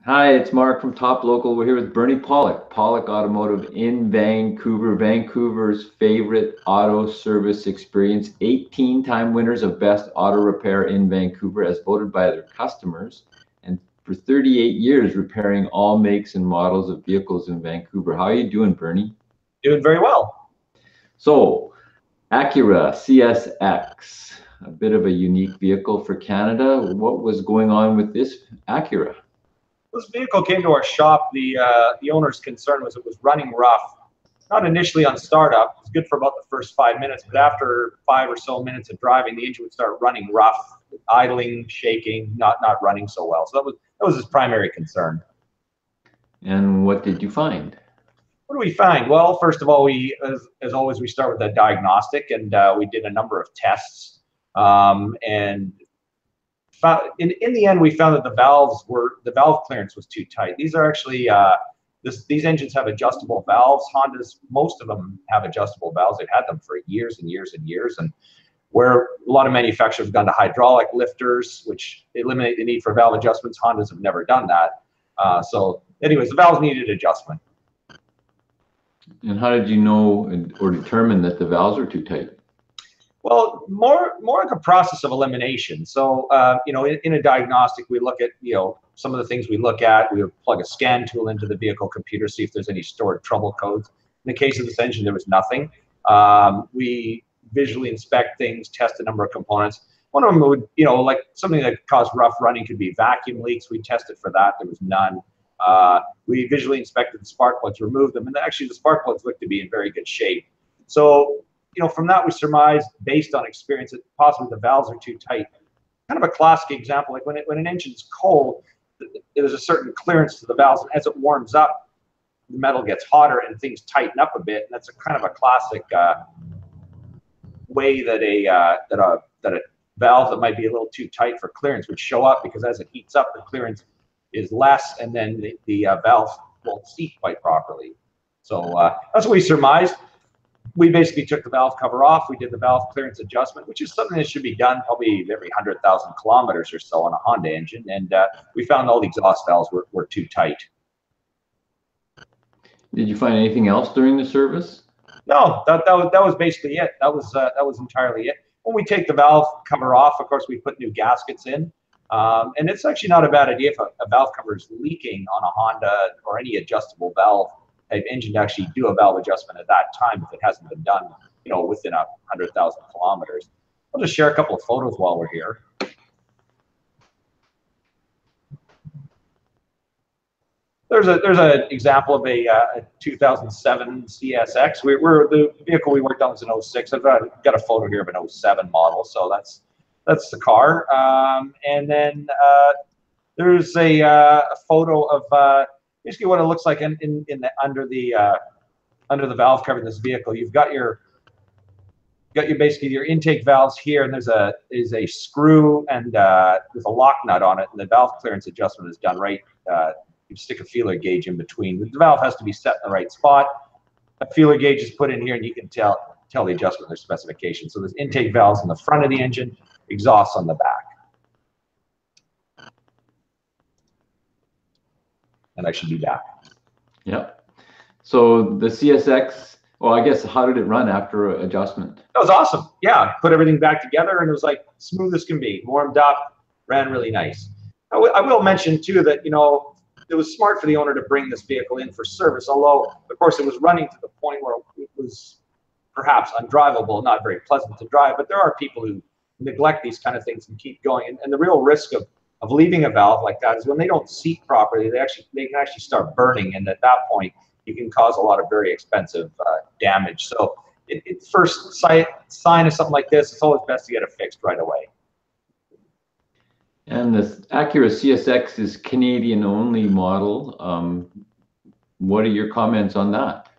Hi, it's Mark from Top Local. We're here with Bernie Pawlik, Pawlik Automotive in Vancouver, Vancouver's favorite auto service experience. 18-time winners of Best Auto Repair in Vancouver as voted by their customers. And for 38 years, repairing all makes and models of vehicles in Vancouver. How are you doing, Bernie? Doing very well. So, Acura CSX, a bit of a unique vehicle for Canada. What was going on with this Acura? This vehicle came to our shop. The owner's concern was it was running rough. Not initially on startup. It was good for about the first 5 minutes, but after 5 or so minutes of driving, the engine would start running rough, idling, shaking, not running so well. So that was his primary concern. And what did you find? What do we find? Well, first of all, as always, we start with a diagnostic, and we did a number of tests. And in the end, we found that the valve clearance was too tight. These are actually these engines have adjustable valves. Hondas, most of them have adjustable valves. They've had them for years and years and years. And where a lot of manufacturers have gone to hydraulic lifters, which eliminate the need for valve adjustments, Hondas have never done that. So, anyways, the valves needed adjustment. And how did you know or determine that the valves are too tight? Well, more like a process of elimination. So, in a diagnostic, we look at, some of the things we look at. We would plug a scan tool into the vehicle computer, see if there's any stored trouble codes. In the case of this engine, there was nothing. We visually inspect things, test a number of components. One of them would, like something that caused rough running could be vacuum leaks. We tested for that. There was none. We visually inspected the spark plugs, removed them, and actually the spark plugs looked to be in very good shape. So, from that we surmised, based on experience, that possibly the valves are too tight. Kind of a classic example, like when an engine's cold, there's a certain clearance to the valves, and as it warms up, the metal gets hotter and things tighten up a bit. And that's a kind of a classic way that a valve that might be a little too tight for clearance would show up, because as it heats up, the clearance is less, and then the valve won't seat quite properly. So that's what we surmised. We basically took the valve cover off. We did the valve clearance adjustment, which is something that should be done probably every 100,000 kilometers or so on a Honda engine. And we found all the exhaust valves were too tight. Did you find anything else during the service? No, that was basically it. That was entirely it. When we take the valve cover off, of course, we put new gaskets in. And it's actually not a bad idea if a valve cover is leaking on a Honda or any adjustable valve type engine to actually do a valve adjustment at that time if it hasn't been done, within 100,000 kilometers. I'll just share a couple of photos while we're here. There's an example of a 2007 CSX. The vehicle we worked on was an 06. I've got a photo here of an 07 model, so that's the car. And then there's a photo of basically what it looks like under the valve cover in this vehicle. You've got your basically your intake valves here, and there's a screw and with a lock nut on it, and the valve clearance adjustment is done right. You stick a feeler gauge in between. The valve has to be set in the right spot. A feeler gauge is put in here, and you can tell the adjustment of their specification. So there's intake valves in the front of the engine, exhausts on the back. And I should be back. Yep. So the CSX, well, I guess, how did it run after adjustment? That was awesome. Yeah, put everything back together, and it was like smooth as can be. Warmed up, ran really nice. I will mention too that it was smart for the owner to bring this vehicle in for service, although of course it was running to the point where it was perhaps undrivable, not very pleasant to drive. But there are people who neglect these kind of things and keep going, and the real risk of leaving a valve like that is when they don't seat properly, they can actually start burning, and at that point you can cause a lot of very expensive damage. So first sign of something like this, it's always best to get it fixed right away. And this Acura CSX is Canadian-only model. What are your comments on that?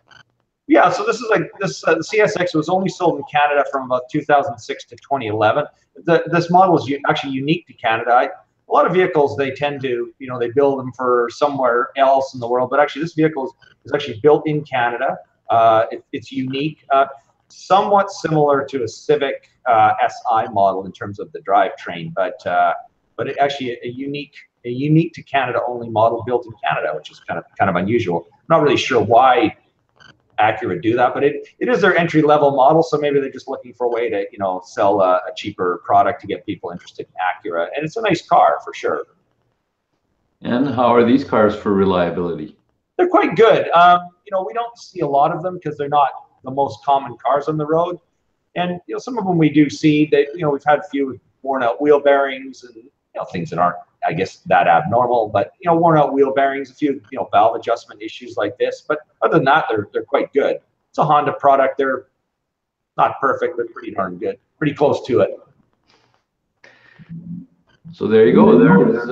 Yeah, so this the CSX was only sold in Canada from about 2006 to 2011. This model is actually unique to Canada. A lot of vehicles, they tend to, they build them for somewhere else in the world, but actually this vehicle is actually built in Canada. It's unique, somewhat similar to a Civic SI model in terms of the drivetrain, but actually a unique a unique to Canada only model built in Canada, which is kind of unusual. I'm not really sure why Acura do that, but it is their entry level model, so maybe they're just looking for a way to, you know, sell a cheaper product to get people interested in Acura, and it's a nice car for sure. And how are these cars for reliability? They're quite good. You know, we don't see a lot of them because they're not the most common cars on the road, and you know, some of them we do see. That, you know, we've had a few worn out wheel bearings and, you know, things that aren't, I guess, that abnormal, but, you know, worn out wheel bearings, a few, you know, valve adjustment issues like this. But other than that, they're quite good. It's a Honda product. They're not perfect, but pretty darn good, pretty close to it. So there you go. There's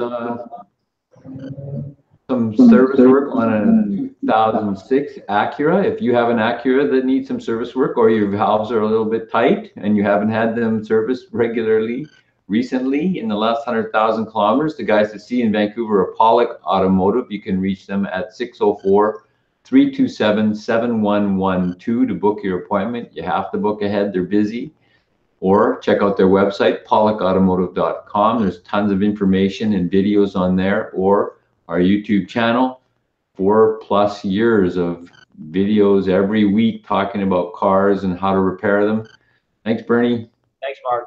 some service work on a 2006 Acura. If you have an Acura that needs some service work, or your valves are a little bit tight and you haven't had them serviced regularly recently in the last 100,000 kilometers, the guys that see in Vancouver are Pawlik Automotive. You can reach them at 604-327-7112 to book your appointment. You have to book ahead. They're busy. Or check out their website, pawlikautomotive.com. There's tons of information and videos on there, or our YouTube channel. 4+ years of videos every week talking about cars and how to repair them. Thanks, Bernie. Thanks, Mark.